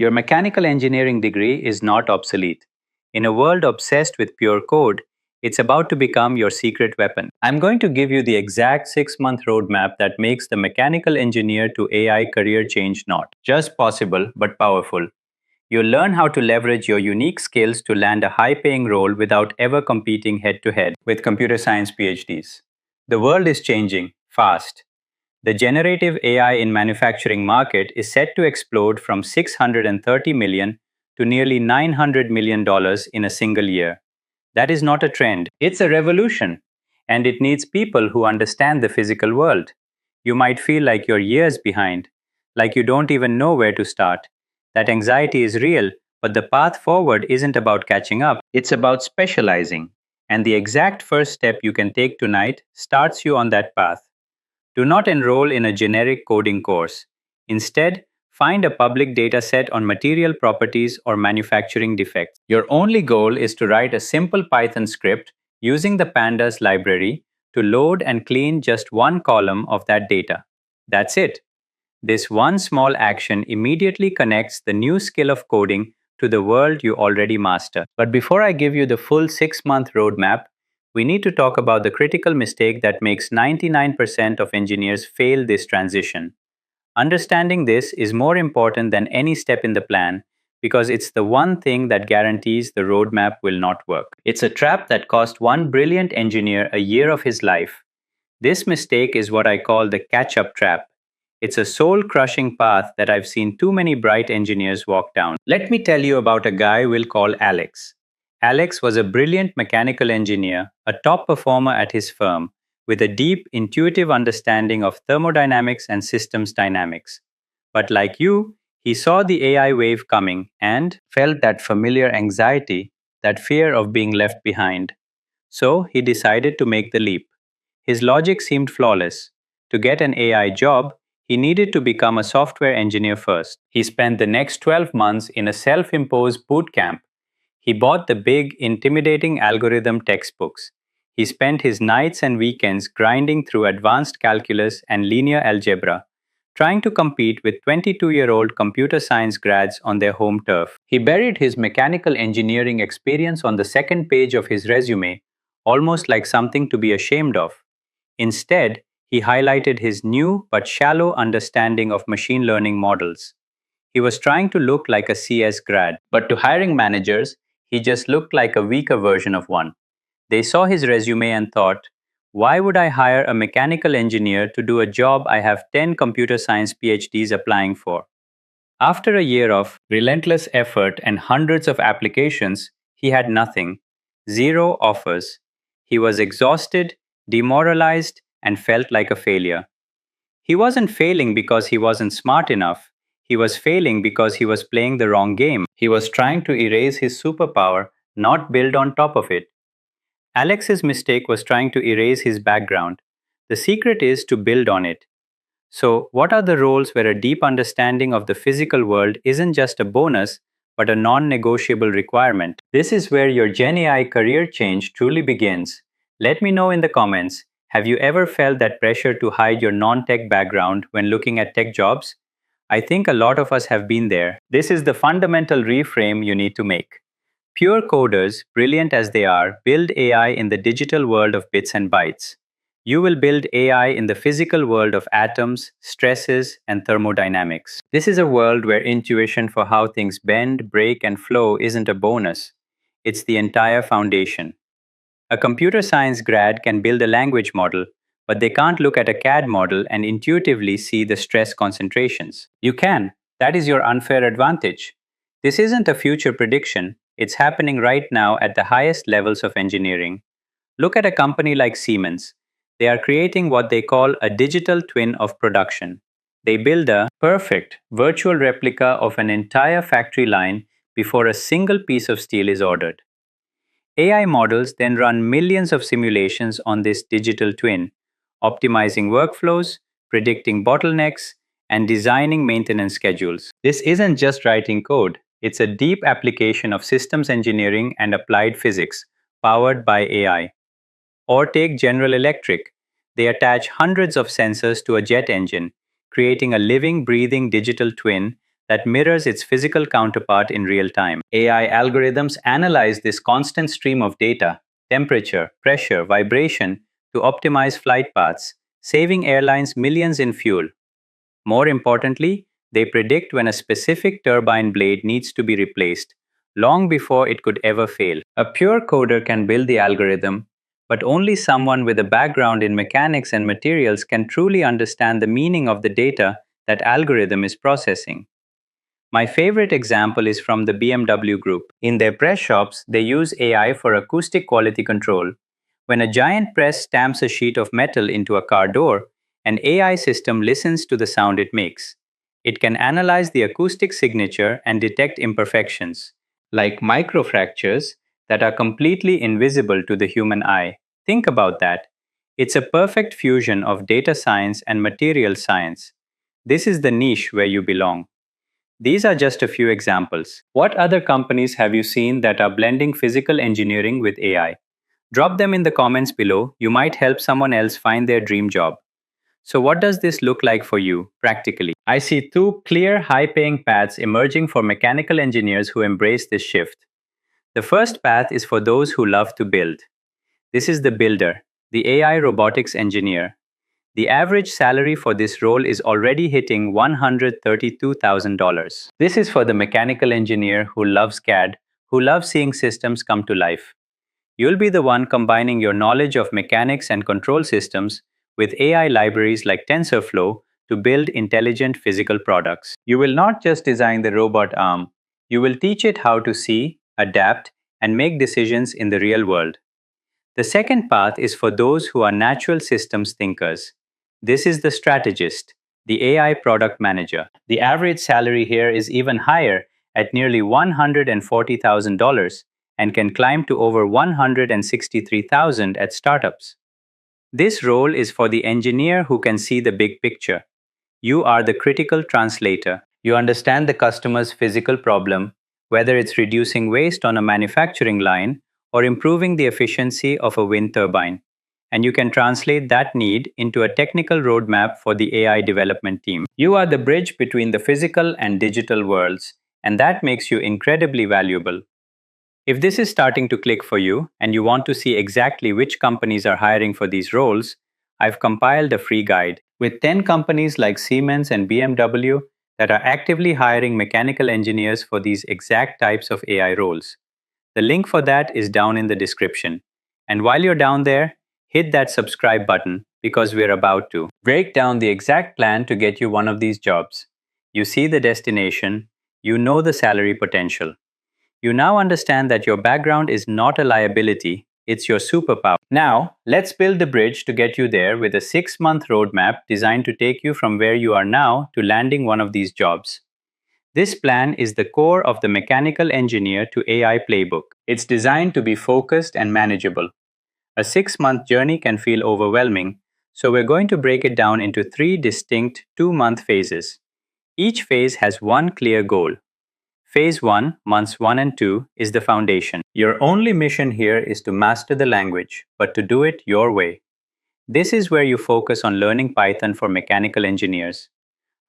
Your mechanical engineering degree is not obsolete. In a world obsessed with pure code, it's about to become your secret weapon. I'm going to give you the exact 6-month roadmap that makes the mechanical engineer to AI career change not just possible, but powerful. You'll learn how to leverage your unique skills to land a high paying role without ever competing head to head with computer science PhDs. The world is changing fast. The generative AI in manufacturing market is set to explode from 630 million to nearly $900 million in a single year. That is not a trend, it's a revolution. And it needs people who understand the physical world. You might feel like you're years behind, like you don't even know where to start. That anxiety is real, but the path forward isn't about catching up, it's about specializing. And the exact first step you can take tonight starts you on that path. Do not enroll in a generic coding course. Instead, find a public data set on material properties or manufacturing defects. Your only goal is to write a simple Python script using the Pandas library to load and clean just one column of that data. That's it. This one small action immediately connects the new skill of coding to the world you already master. But before I give you the full 6-month roadmap, we need to talk about the critical mistake that makes 99% of engineers fail this transition. Understanding this is more important than any step in the plan because it's the one thing that guarantees the roadmap will not work. It's a trap that cost one brilliant engineer a year of his life. This mistake is what I call the catch up trap. It's a soul crushing path that I've seen too many bright engineers walk down. Let me tell you about a guy we'll call Alex. Alex was a brilliant mechanical engineer, a top performer at his firm, with a deep, intuitive understanding of thermodynamics and systems dynamics. But like you, he saw the AI wave coming and felt that familiar anxiety, that fear of being left behind. So he decided to make the leap. His logic seemed flawless. To get an AI job, he needed to become a software engineer first. He spent the next 12 months in a self imposed boot camp. He bought the big, intimidating algorithm textbooks. He spent his nights and weekends grinding through advanced calculus and linear algebra, trying to compete with 22-year-old computer science grads on their home turf. He buried his mechanical engineering experience on the second page of his resume, almost like something to be ashamed of. Instead, he highlighted his new but shallow understanding of machine learning models. He was trying to look like a CS grad, but to hiring managers, he just looked like a weaker version of one. They saw his resume and thought, why would I hire a mechanical engineer to do a job I have 10 computer science PhDs applying for? After a year of relentless effort and hundreds of applications, he had nothing, zero offers. He was exhausted, demoralized, and felt like a failure. He wasn't failing because he wasn't smart enough. He was failing because he was playing the wrong game. He was trying to erase his superpower, not build on top of it. Alex's mistake was trying to erase his background. The secret is to build on it. So, what are the roles where a deep understanding of the physical world isn't just a bonus, but a non negotiable requirement? This is where your GenAI career change truly begins. Let me know in the comments. Have you ever felt that pressure to hide your non tech background when looking at tech jobs? I think a lot of us have been there. This is the fundamental reframe you need to make. Pure coders, brilliant as they are, build AI in the digital world of bits and bytes. You will build AI in the physical world of atoms, stresses, and thermodynamics. This is a world where intuition for how things bend, break, and flow isn't a bonus. It's the entire foundation. A computer science grad can build a language model, but they can't look at a CAD model and intuitively see the stress concentrations. You can. That is your unfair advantage. This isn't a future prediction, it's happening right now at the highest levels of engineering. Look at a company like Siemens. They are creating what they call a digital twin of production. They build a perfect virtual replica of an entire factory line before a single piece of steel is ordered. AI models then run millions of simulations on this digital twin, optimizing workflows, predicting bottlenecks, and designing maintenance schedules. This isn't just writing code, it's a deep application of systems engineering and applied physics, powered by AI. Or take General Electric. They attach hundreds of sensors to a jet engine, creating a living, breathing digital twin that mirrors its physical counterpart in real time. AI algorithms analyze this constant stream of data, temperature, pressure, vibration, to optimize flight paths, saving airlines millions in fuel. More importantly, they predict when a specific turbine blade needs to be replaced, long before it could ever fail. A pure coder can build the algorithm, but only someone with a background in mechanics and materials can truly understand the meaning of the data that algorithm is processing. My favorite example is from the BMW Group. In their press shops, they use AI for acoustic quality control. When a giant press stamps a sheet of metal into a car door, an AI system listens to the sound it makes. It can analyze the acoustic signature and detect imperfections, like microfractures, that are completely invisible to the human eye. Think about that. It's a perfect fusion of data science and material science. This is the niche where you belong. These are just a few examples. What other companies have you seen that are blending physical engineering with AI? Drop them in the comments below. You might help someone else find their dream job. So, what does this look like for you, practically? I see two clear, high paying paths emerging for mechanical engineers who embrace this shift. The first path is for those who love to build. This is the builder, the AI robotics engineer. The average salary for this role is already hitting $132,000. This is for the mechanical engineer who loves CAD, who loves seeing systems come to life. You'll be the one combining your knowledge of mechanics and control systems with AI libraries like TensorFlow to build intelligent physical products. You will not just design the robot arm, you will teach it how to see, adapt, and make decisions in the real world. The second path is for those who are natural systems thinkers. This is the strategist, the AI product manager. The average salary here is even higher at nearly $140,000 and can climb to over $163,000 at startups. This role is for the engineer who can see the big picture. You are the critical translator. You understand the customer's physical problem, whether it's reducing waste on a manufacturing line or improving the efficiency of a wind turbine. And you can translate that need into a technical roadmap for the AI development team. You are the bridge between the physical and digital worlds, and that makes you incredibly valuable. If this is starting to click for you and you want to see exactly which companies are hiring for these roles, I've compiled a free guide with 10 companies like Siemens and BMW that are actively hiring mechanical engineers for these exact types of AI roles. The link for that is down in the description. And while you're down there, hit that subscribe button because we're about to break down the exact plan to get you one of these jobs. You see the destination, you know the salary potential. You now understand that your background is not a liability, it's your superpower. Now, let's build the bridge to get you there with a 6-month roadmap designed to take you from where you are now to landing one of these jobs. This plan is the core of the mechanical engineer to AI playbook. It's designed to be focused and manageable. A 6-month journey can feel overwhelming, so we're going to break it down into 3 distinct 2-month phases. Each phase has one clear goal. Phase 1, months 1 and 2, is the foundation. Your only mission here is to master the language, but to do it your way. This is where you focus on learning Python for mechanical engineers.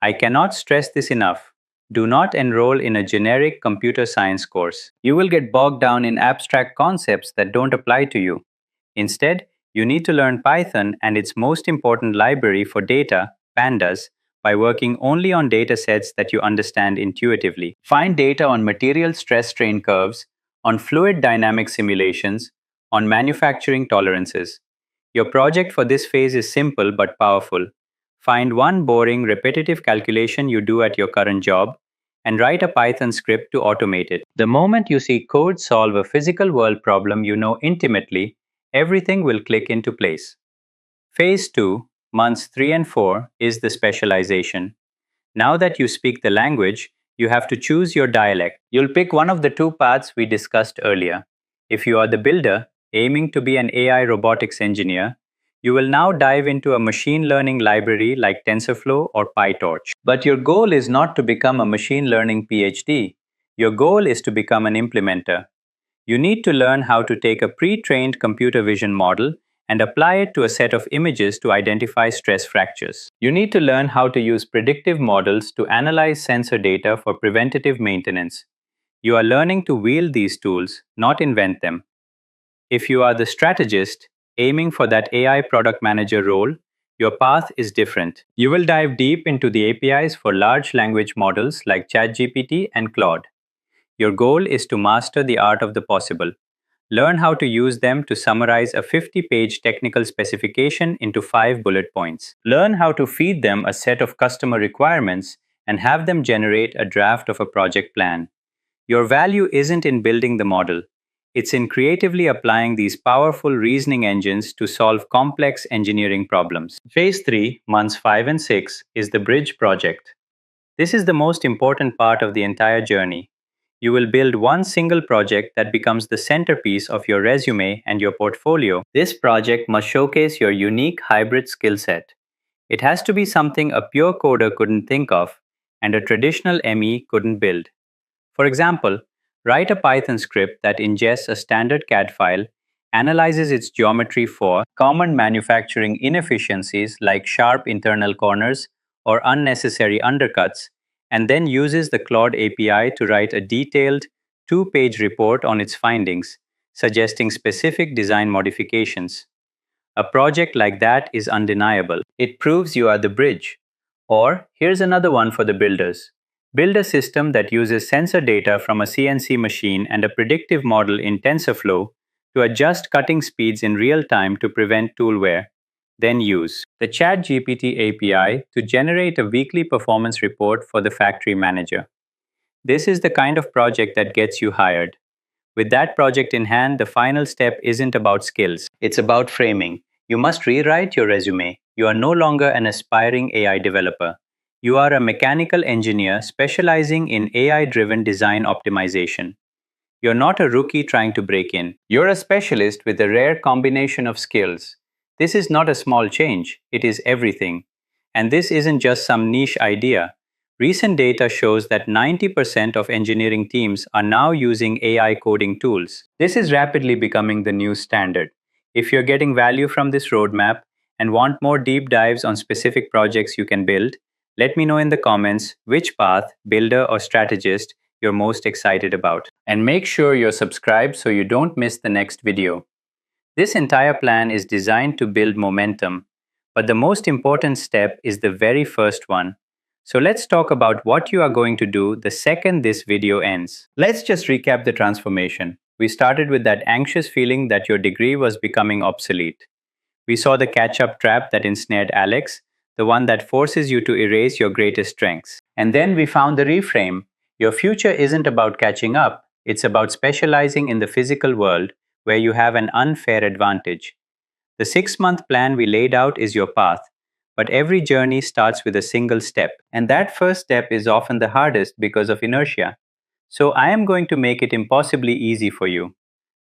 I cannot stress this enough. Do not enroll in a generic computer science course. You will get bogged down in abstract concepts that don't apply to you. Instead, you need to learn Python and its most important library for data, pandas, by working only on data sets that you understand intuitively. Find data on material stress strain curves, on fluid dynamic simulations, on manufacturing tolerances. Your project for this phase is simple but powerful. Find one boring, repetitive calculation you do at your current job and write a Python script to automate it. The moment you see code solve a physical world problem you know intimately, everything will click into place. Phase 2, months 3 and 4, is the specialization. Now that you speak the language, you have to choose your dialect. You'll pick one of the 2 paths we discussed earlier. If you are the builder, aiming to be an AI robotics engineer, you will now dive into a machine learning library like TensorFlow or PyTorch. But your goal is not to become a machine learning PhD. Your goal is to become an implementer. You need to learn how to take a pre-trained computer vision model and apply it to a set of images to identify stress fractures. You need to learn how to use predictive models to analyze sensor data for preventative maintenance. You are learning to wield these tools, not invent them. If you are the strategist aiming for that AI product manager role, your path is different. You will dive deep into the APIs for large language models like ChatGPT and Claude. Your goal is to master the art of the possible. Learn how to use them to summarize a 50-page technical specification into 5 bullet points. Learn how to feed them a set of customer requirements and have them generate a draft of a project plan. Your value isn't in building the model, it's in creatively applying these powerful reasoning engines to solve complex engineering problems. Phase 3, months 5 and 6, is the bridge project. This is the most important part of the entire journey. You will build one single project that becomes the centerpiece of your resume and your portfolio. This project must showcase your unique hybrid skill set. It has to be something a pure coder couldn't think of and a traditional ME couldn't build. For example, write a Python script that ingests a standard CAD file, analyzes its geometry for common manufacturing inefficiencies like sharp internal corners or unnecessary undercuts, and then uses the Claude API to write a detailed 2-page report on its findings, suggesting specific design modifications. A project like that is undeniable. It proves you are the bridge. Or, here's another one for the builders. Build a system that uses sensor data from a CNC machine and a predictive model in TensorFlow to adjust cutting speeds in real time to prevent tool wear. Then use the ChatGPT API to generate a weekly performance report for the factory manager. This is the kind of project that gets you hired. With that project in hand, the final step isn't about skills, it's about framing. You must rewrite your resume. You are no longer an aspiring AI developer. You are a mechanical engineer specializing in AI driven design optimization. You're not a rookie trying to break in. You're a specialist with a rare combination of skills. This is not a small change, it is everything. And this isn't just some niche idea. Recent data shows that 90% of engineering teams are now using AI coding tools. This is rapidly becoming the new standard. If you're getting value from this roadmap and want more deep dives on specific projects you can build, let me know in the comments which path, builder or strategist, you're most excited about. And make sure you're subscribed so you don't miss the next video. This entire plan is designed to build momentum, but the most important step is the very first one. So let's talk about what you are going to do the second this video ends. Let's just recap the transformation. We started with that anxious feeling that your degree was becoming obsolete. We saw the catch-up trap that ensnared Alex, the one that forces you to erase your greatest strengths. And then we found the reframe. Your future isn't about catching up, it's about specializing in the physical world where you have an unfair advantage. The 6-month plan we laid out is your path, but every journey starts with a single step. And that first step is often the hardest because of inertia. So I am going to make it impossibly easy for you.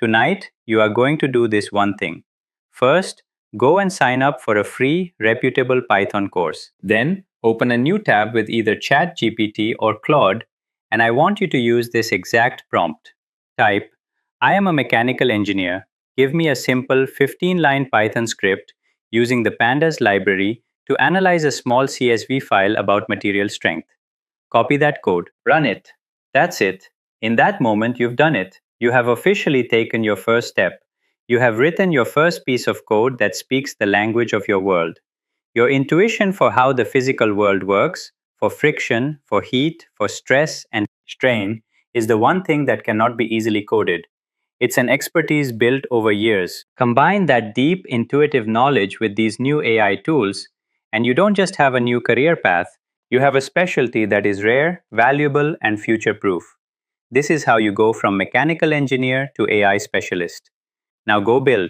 Tonight, you are going to do this one thing. First, go and sign up for a free, reputable Python course. Then, open a new tab with either ChatGPT or Claude, and I want you to use this exact prompt. Type, I am a mechanical engineer. Give me a simple 15-line Python script using the Pandas library to analyze a small CSV file about material strength. Copy that code. Run it. That's it. In that moment, you've done it. You have officially taken your first step. You have written your first piece of code that speaks the language of your world. Your intuition for how the physical world works, for friction, for heat, for stress and strain, is the one thing that cannot be easily coded. It's an expertise built over years. Combine that deep intuitive knowledge with these new AI tools, and you don't just have a new career path, you have a specialty that is rare, valuable, and future proof. This is how you go from mechanical engineer to AI specialist. Now go build.